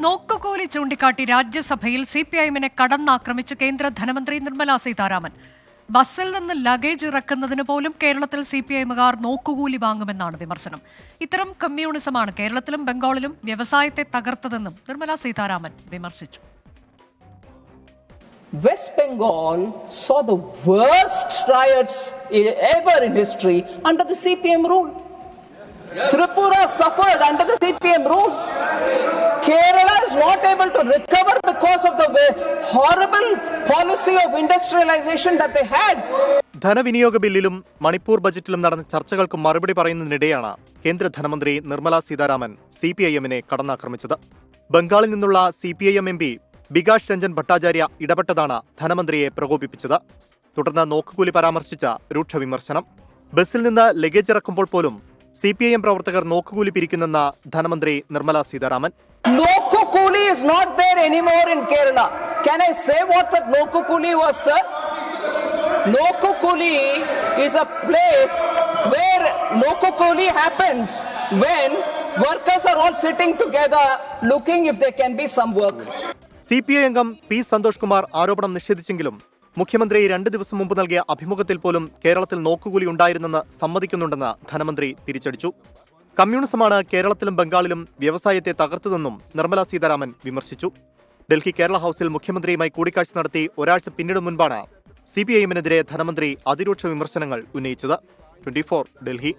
നോക്കുകൂലി ചൂണ്ടിക്കാട്ടി രാജ്യസഭയിൽ സിപിഐഎമ്മിനെ കടന്നാക്രമിച്ച് കേന്ദ്ര ധനമന്ത്രി നിർമ്മലാ സീതാരാമൻ. ബസ്സിൽ നിന്ന് ലഗേജ് ഇറക്കുന്നതിന് പോലും കേരളത്തിൽ സിപിഐഎമ്മുകാർ നോക്കുകൂലി വാങ്ങുമെന്നാണ് വിമർശനം. ഇത്തരം കമ്മ്യൂണിസമാണ് കേരളത്തിലും ബംഗാളിലും വ്യവസായത്തെ തകർത്തതെന്നും നിർമ്മലാ സീതാരാമൻ വിമർശിച്ചു. West Bengal saw the worst riots ever in history under the CPM rule. Tripura suffered under the CPM rule. Kerala is not able to recover because of the horrible policy of industrialization that they had. ധനവിനിയോഗ ബില്ലിലും Manipur ബജറ്റിലും നടന്ന ചർച്ചകൾക്ക് മറുപടി പറയുന്നതിനിടെയാണ് കേന്ദ്ര ധനമന്ത്രി നിർമ്മലാ സീതാരാമൻ സിപിഐഎമ്മിനെ കടന്നാക്രമിച്ചത്. ബംഗാളിൽ നിന്നുള്ള CPIM M P Bikash Ranjan Bhattacharya ഇടപെട്ടതാണ് ധനമന്ത്രിയെ പ്രകോപിപ്പിച്ചത്. തുടർന്ന് നോക്കുകൂലി പരാമർശിച്ച രൂക്ഷ വിമർശനം. ബസ്സിൽ നിന്ന് ലഗേജ് ഇറക്കുമ്പോൾ പോലും സിപിഐഎം പ്രവർത്തകർ നോക്കുകൂലി പിരിക്കുന്നെന്ന ധനമന്ത്രി Nirmala Sitharaman. Nokukuli is not there anymore in Kerala. Can I say what that Nokukuli was, sir? Nokukuli is a place where Nokukuli happens when workers are all sitting together looking if there can be some work. CPI അംഗം P Santhosh Kumar ആരോപണം നിഷേധിച്ചെങ്കിലും മുഖ്യമന്ത്രി 2 ദിവസം മുമ്പ് നൽകിയ അഭിമുഖത്തിൽ പോലും കേരളത്തിൽ നോക്കുകൂലി ഉണ്ടായിരുന്നെന്ന് സമ്മതിക്കുന്നുണ്ടെന്ന് ധനമന്ത്രി തിരിച്ചടിച്ചു. കമ്മ്യൂണിസമാണ് കേരളത്തിലും ബംഗാളിലും വ്യവസായത്തെ തകർത്തതെന്നും നിർമ്മലാ സീതാരാമൻ വിമർശിച്ചു. ഡൽഹി കേരള ഹൌസിൽ മുഖ്യമന്ത്രിയുമായി കൂടിക്കാഴ്ച നടത്തി ഒരാഴ്ച പിന്നിടും മുൻപാണ് സിപിഐഎമ്മിനെതിരെ ധനമന്ത്രി അതിരൂക്ഷ വിമർശനങ്ങൾ ഉന്നയിച്ചത്. 24 ഡൽഹി.